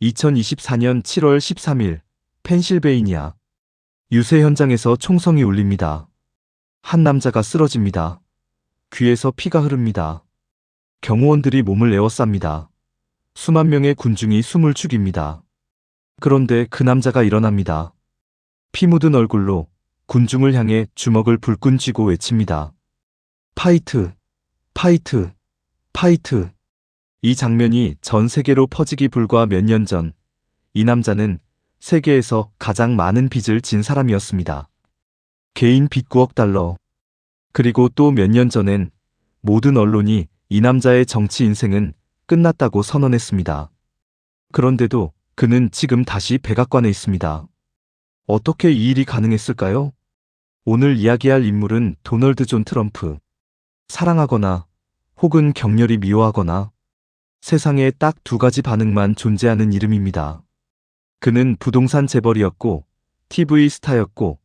2024년 7월 13일 펜실베이니아 유세 현장에서 총성이 울립니다. 한 남자가 쓰러집니다. 귀에서 피가 흐릅니다. 경호원들이 몸을 에워쌉니다. 수만 명의 군중이 숨을 죽입니다. 그런데 그 남자가 일어납니다. 피 묻은 얼굴로 군중을 향해 주먹을 불끈 쥐고 외칩니다. 파이트! 파이트! 파이트! 이 장면이 전 세계로 퍼지기 불과 몇 년 전, 이 남자는 세계에서 가장 많은 빚을 진 사람이었습니다. 개인 빚 9억 달러. 그리고 또 몇 년 전엔 모든 언론이 이 남자의 정치 인생은 끝났다고 선언했습니다. 그런데도 그는 지금 다시 백악관에 있습니다. 어떻게 이 일이 가능했을까요? 오늘 이야기할 인물은 도널드 존 트럼프. 사랑하거나 혹은 격렬히 미워하거나 세상에 딱 두 가지 반응만 존재하는 이름입니다. 그는 부동산 재벌이었고 TV 스타였고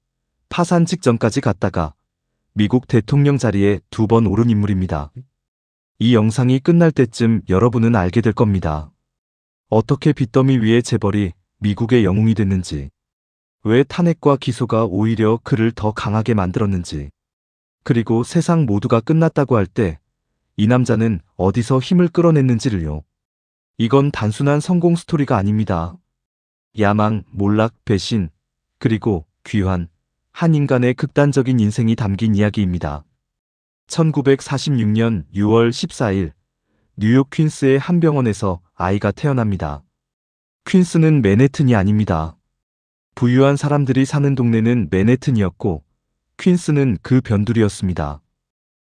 파산 직전까지 갔다가 미국 대통령 자리에 2번 오른 인물입니다. 이 영상이 끝날 때쯤 여러분은 알게 될 겁니다. 어떻게 빚더미 위에 재벌이 미국의 영웅이 됐는지, 왜 탄핵과 기소가 오히려 그를 더 강하게 만들었는지, 그리고 세상 모두가 끝났다고 할 때 이 남자는 어디서 힘을 끌어냈는지를요. 이건 단순한 성공 스토리가 아닙니다. 야망, 몰락, 배신, 그리고 귀환, 한 인간의 극단적인 인생이 담긴 이야기입니다. 1946년 6월 14일 뉴욕 퀸스의 한 병원에서 아이가 태어납니다. 퀸스는 맨해튼이 아닙니다. 부유한 사람들이 사는 동네는 맨해튼이었고 퀸스는 그 변두리였습니다.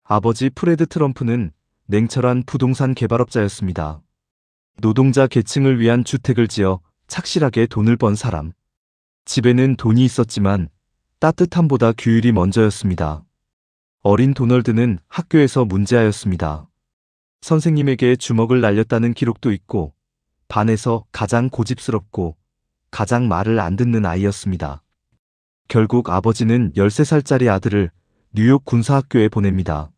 아버지 프레드 트럼프는 냉철한 부동산 개발업자였습니다. 노동자 계층을 위한 주택을 지어 착실하게 돈을 번 사람. 집에는 돈이 있었지만 따뜻함보다 규율이 먼저였습니다. 어린 도널드는 학교에서 문제아였습니다. 선생님에게 주먹을 날렸다는 기록도 있고 반에서 가장 고집스럽고 가장 말을 안 듣는 아이였습니다. 결국 아버지는 13살짜리 아들을 뉴욕 군사학교에 보냅니다.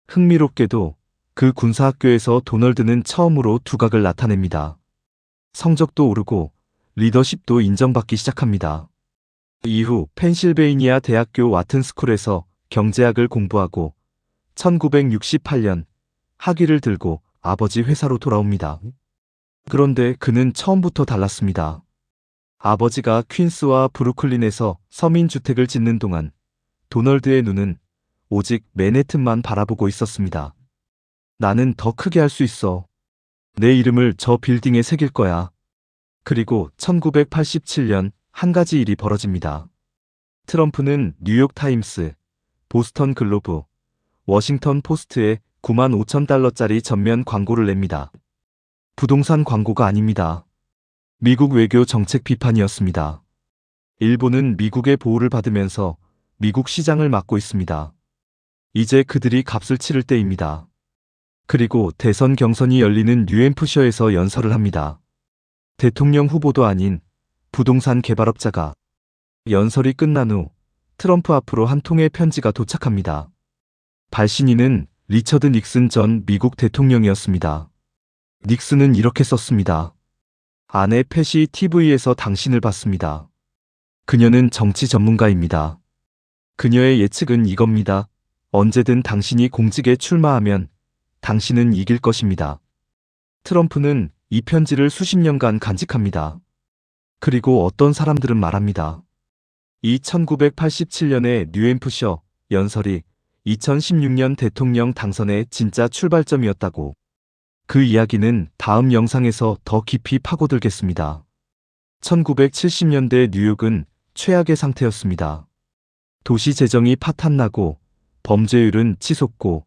흥미롭게도 그 군사학교에서 도널드는 처음으로 두각을 나타냅니다. 성적도 오르고 리더십도 인정받기 시작합니다. 이후 펜실베이니아 대학교 와튼스쿨에서 경제학을 공부하고 1968년 학위를 들고 아버지 회사로 돌아옵니다. 그런데 그는 처음부터 달랐습니다. 아버지가 퀸스와 브루클린에서 서민주택을 짓는 동안 도널드의 눈은 오직 맨해튼만 바라보고 있었습니다. 나는 더 크게 할 수 있어. 내 이름을 저 빌딩에 새길 거야. 그리고 1987년 한 가지 일이 벌어집니다. 트럼프는 뉴욕 타임스, 보스턴 글로브, 워싱턴 포스트에 9만 5천 달러짜리 전면 광고를 냅니다. 부동산 광고가 아닙니다. 미국 외교 정책 비판이었습니다. 일본은 미국의 보호를 받으면서 미국 시장을 막고 있습니다. 이제 그들이 값을 치를 때입니다. 그리고 대선 경선이 열리는 뉴햄프셔에서 연설을 합니다. 대통령 후보도 아닌 부동산 개발업자가. 연설이 끝난 후 트럼프 앞으로 한 통의 편지가 도착합니다. 발신인은 리처드 닉슨 전 미국 대통령이었습니다. 닉슨은 이렇게 썼습니다. 아내 팻이 TV에서 당신을 봤습니다. 그녀는 정치 전문가입니다. 그녀의 예측은 이겁니다. 언제든 당신이 공직에 출마하면 당신은 이길 것입니다. 트럼프는 이 편지를 수십 년간 간직합니다. 그리고 어떤 사람들은 말합니다. 이 1987년의 뉴햄프셔 연설이 2016년 대통령 당선의 진짜 출발점이었다고. 그 이야기는 다음 영상에서 더 깊이 파고들겠습니다. 1970년대 뉴욕은 최악의 상태였습니다. 도시 재정이 파탄나고 범죄율은 치솟고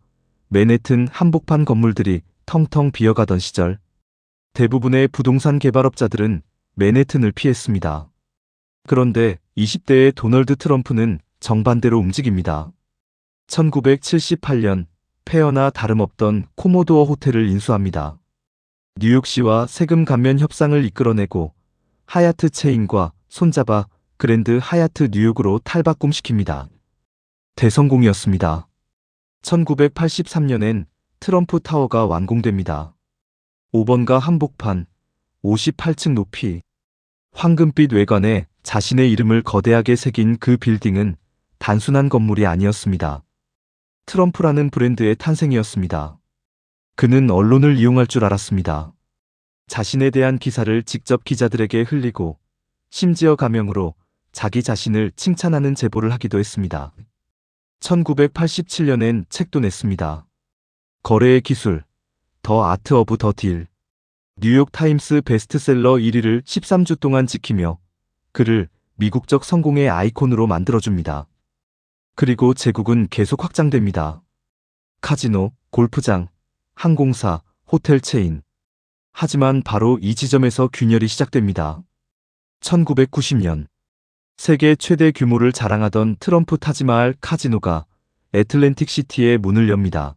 맨해튼 한복판 건물들이 텅텅 비어가던 시절, 대부분의 부동산 개발업자들은 맨해튼을 피했습니다. 그런데 20대의 도널드 트럼프는 정반대로 움직입니다. 1978년 폐허나 다름없던 코모도어 호텔을 인수합니다. 뉴욕시와 세금 감면 협상을 이끌어내고 하얏트 체인과 손잡아 그랜드 하얏트 뉴욕으로 탈바꿈시킵니다. 대성공이었습니다. 1983년엔 트럼프 타워가 완공됩니다. 5번가 한복판, 58층 높이, 황금빛 외관에 자신의 이름을 거대하게 새긴 그 빌딩은 단순한 건물이 아니었습니다. 트럼프라는 브랜드의 탄생이었습니다. 그는 언론을 이용할 줄 알았습니다. 자신에 대한 기사를 직접 기자들에게 흘리고 심지어 가명으로 자기 자신을 칭찬하는 제보를 하기도 했습니다. 1987년엔 책도 냈습니다. 거래의 기술, 더 아트 오브 더 딜. 뉴욕타임스 베스트셀러 1위를 13주 동안 지키며 그를 미국적 성공의 아이콘으로 만들어줍니다. 그리고 제국은 계속 확장됩니다. 카지노, 골프장, 항공사, 호텔 체인. 하지만 바로 이 지점에서 균열이 시작됩니다. 1990년 세계 최대 규모를 자랑하던 트럼프 타지마할 카지노가 애틀랜틱 시티에 문을 엽니다.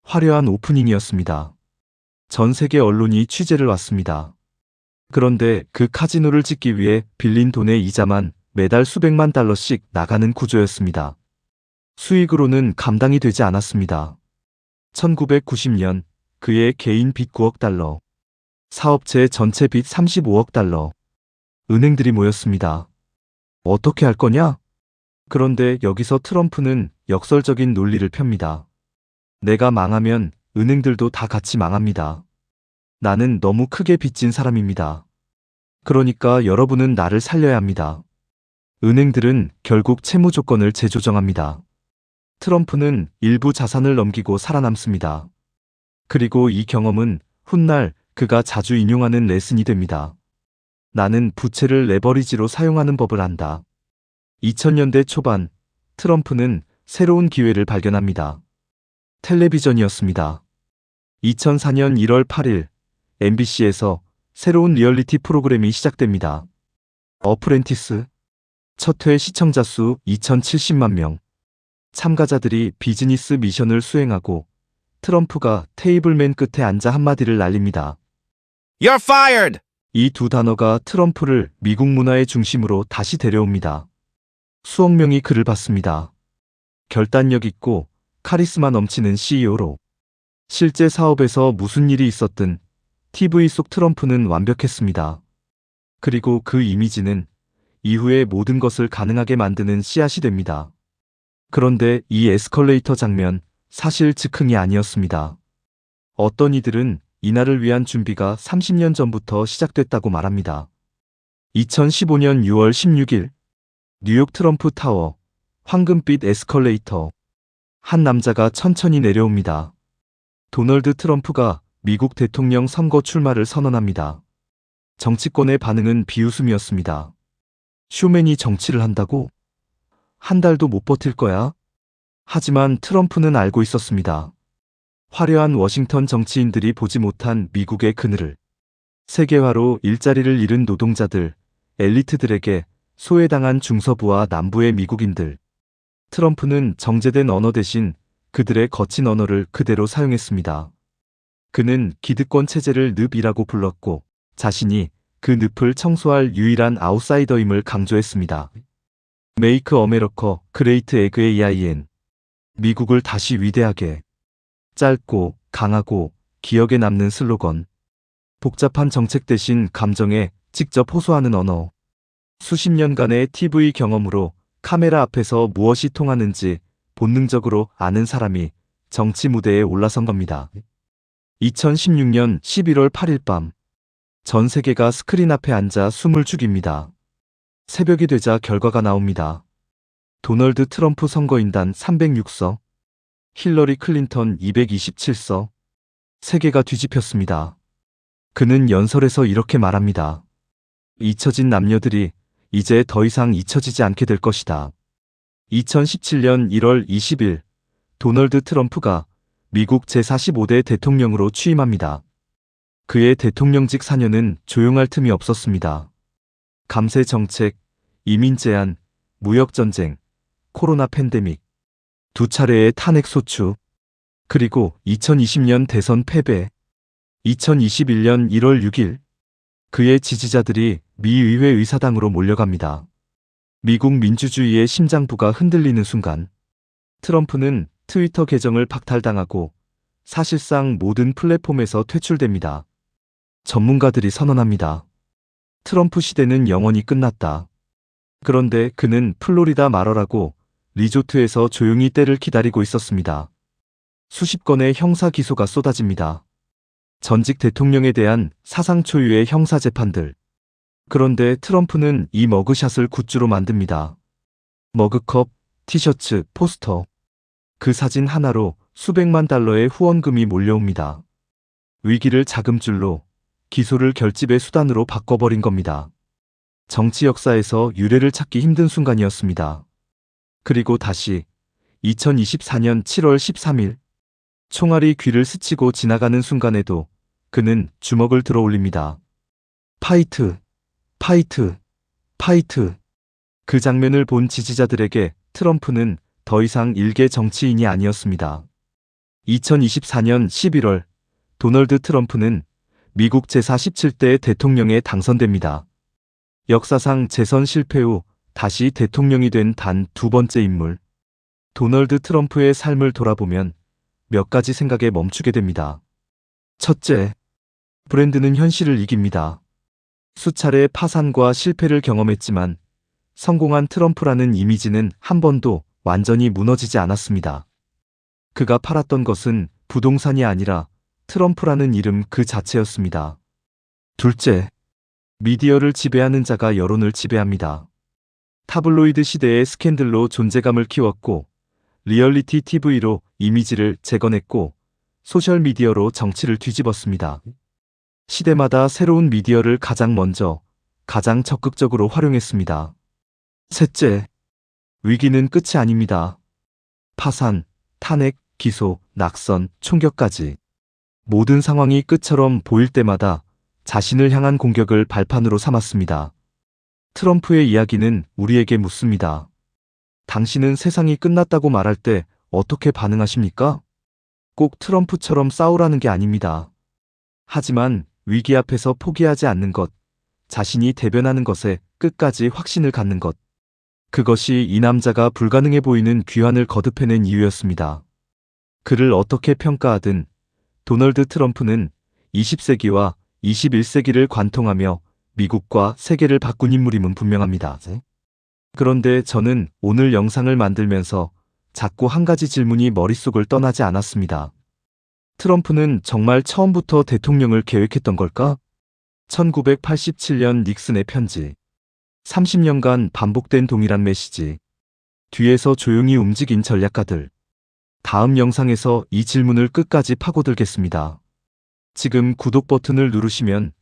화려한 오프닝이었습니다. 전 세계 언론이 취재를 왔습니다. 그런데 그 카지노를 짓기 위해 빌린 돈의 이자만 매달 수백만 달러씩 나가는 구조였습니다. 수익으로는 감당이 되지 않았습니다. 1990년 그의 개인 빚 9억 달러, 사업체 전체 빚 35억 달러, 은행들이 모였습니다. 어떻게 할 거냐? 그런데 여기서 트럼프는 역설적인 논리를 펴니다. 내가 망하면 은행들도 다 같이 망합니다. 나는 너무 크게 빚진 사람입니다. 그러니까 여러분은 나를 살려야 합니다. 은행들은 결국 채무 조건을 재조정합니다. 트럼프는 일부 자산을 넘기고 살아남습니다. 그리고 이 경험은 훗날 그가 자주 인용하는 레슨이 됩니다. 나는 부채를 레버리지로 사용하는 법을 안다. 2000년대 초반 트럼프는 새로운 기회를 발견합니다. 텔레비전이었습니다. 2004년 1월 8일 MBC에서 새로운 리얼리티 프로그램이 시작됩니다. 어프렌티스. 첫 회 시청자 수 2070만 명. 참가자들이 비즈니스 미션을 수행하고 트럼프가 테이블맨 끝에 앉아 한마디를 날립니다. You're fired! 이 두 단어가 트럼프를 미국 문화의 중심으로 다시 데려옵니다. 수억 명이 그를 봤습니다. 결단력 있고 카리스마 넘치는 CEO로. 실제 사업에서 무슨 일이 있었든 TV 속 트럼프는 완벽했습니다. 그리고 그 이미지는 이후의 모든 것을 가능하게 만드는 씨앗이 됩니다. 그런데 이 에스컬레이터 장면, 사실 즉흥이 아니었습니다. 어떤 이들은 이날을 위한 준비가 30년 전부터 시작됐다고 말합니다. 2015년 6월 16일 뉴욕 트럼프 타워, 황금빛 에스컬레이터. 한 남자가 천천히 내려옵니다. 도널드 트럼프가 미국 대통령 선거 출마를 선언합니다. 정치권의 반응은 비웃음이었습니다. 쇼맨이 정치를 한다고? 한 달도 못 버틸 거야? 하지만 트럼프는 알고 있었습니다. 화려한 워싱턴 정치인들이 보지 못한 미국의 그늘을. 세계화로 일자리를 잃은 노동자들, 엘리트들에게 소외당한 중서부와 남부의 미국인들. 트럼프는 정제된 언어 대신 그들의 거친 언어를 그대로 사용했습니다. 그는 기득권 체제를 늪이라고 불렀고 자신이 그 늪을 청소할 유일한 아웃사이더임을 강조했습니다. Make America Great Again. 미국을 다시 위대하게. 짧고 강하고 기억에 남는 슬로건. 복잡한 정책 대신 감정에 직접 호소하는 언어. 수십 년간의 TV 경험으로 카메라 앞에서 무엇이 통하는지 본능적으로 아는 사람이 정치 무대에 올라선 겁니다. 2016년 11월 8일 밤 전 세계가 스크린 앞에 앉아 숨을 죽입니다. 새벽이 되자 결과가 나옵니다. 도널드 트럼프 선거인단 306서, 힐러리 클린턴 227서. 세계가 뒤집혔습니다. 그는 연설에서 이렇게 말합니다. 잊혀진 남녀들이 이제 더 이상 잊혀지지 않게 될 것이다. 2017년 1월 20일 도널드 트럼프가 미국 제45대 대통령으로 취임합니다. 그의 대통령직 4년은 조용할 틈이 없었습니다. 감세 정책, 이민 제한, 무역 전쟁, 코로나 팬데믹, 두 차례의 탄핵 소추, 그리고 2020년 대선 패배. 2021년 1월 6일 그의 지지자들이 미 의회 의사당으로 몰려갑니다. 미국 민주주의의 심장부가 흔들리는 순간 트럼프는 트위터 계정을 박탈당하고 사실상 모든 플랫폼에서 퇴출됩니다. 전문가들이 선언합니다. 트럼프 시대는 영원히 끝났다. 그런데 그는 플로리다 마러라고 리조트에서 조용히 때를 기다리고 있었습니다. 수십 건의 형사 기소가 쏟아집니다. 전직 대통령에 대한 사상 초유의 형사 재판들. 그런데 트럼프는 이 머그샷을 굿즈로 만듭니다. 머그컵, 티셔츠, 포스터. 그 사진 하나로 수백만 달러의 후원금이 몰려옵니다. 위기를 자금줄로, 기소를 결집의 수단으로 바꿔버린 겁니다. 정치 역사에서 유례를 찾기 힘든 순간이었습니다. 그리고 다시 2024년 7월 13일 총알이 귀를 스치고 지나가는 순간에도 그는 주먹을 들어 올립니다. 파이트, 파이트, 파이트. 그 장면을 본 지지자들에게 트럼프는 더 이상 일개 정치인이 아니었습니다. 2024년 11월 도널드 트럼프는 미국 제47대 대통령에 당선됩니다. 역사상 재선 실패 후 다시 대통령이 된 단 두 번째 인물. 도널드 트럼프의 삶을 돌아보면 몇 가지 생각에 멈추게 됩니다. 첫째, 브랜드는 현실을 이깁니다. 수차례 파산과 실패를 경험했지만 성공한 트럼프라는 이미지는 한 번도 완전히 무너지지 않았습니다. 그가 팔았던 것은 부동산이 아니라 트럼프라는 이름 그 자체였습니다. 둘째, 미디어를 지배하는 자가 여론을 지배합니다. 타블로이드 시대의 스캔들로 존재감을 키웠고, 리얼리티 TV로 이미지를 재건했고, 소셜미디어로 정치를 뒤집었습니다. 시대마다 새로운 미디어를 가장 먼저, 가장 적극적으로 활용했습니다. 셋째, 위기는 끝이 아닙니다. 파산, 탄핵, 기소, 낙선, 총격까지. 모든 상황이 끝처럼 보일 때마다 자신을 향한 공격을 발판으로 삼았습니다. 트럼프의 이야기는 우리에게 묻습니다. 당신은 세상이 끝났다고 말할 때 어떻게 반응하십니까? 꼭 트럼프처럼 싸우라는 게 아닙니다. 하지만 위기 앞에서 포기하지 않는 것, 자신이 대변하는 것에 끝까지 확신을 갖는 것. 그것이 이 남자가 불가능해 보이는 귀환을 거듭해낸 이유였습니다. 그를 어떻게 평가하든 도널드 트럼프는 20세기와 21세기를 관통하며 미국과 세계를 바꾼 인물임은 분명합니다. 그런데 저는 오늘 영상을 만들면서 자꾸 한 가지 질문이 머릿속을 떠나지 않았습니다. 트럼프는 정말 처음부터 대통령을 계획했던 걸까? 1987년 닉슨의 편지. 30년간 반복된 동일한 메시지. 뒤에서 조용히 움직인 전략가들. 다음 영상에서 이 질문을 끝까지 파고들겠습니다. 지금 구독 버튼을 누르시면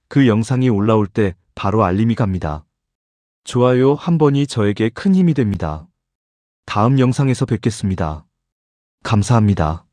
그 영상이 올라올 때 바로 알림이 갑니다. 좋아요 한 번이 저에게 큰 힘이 됩니다. 다음 영상에서 뵙겠습니다. 감사합니다.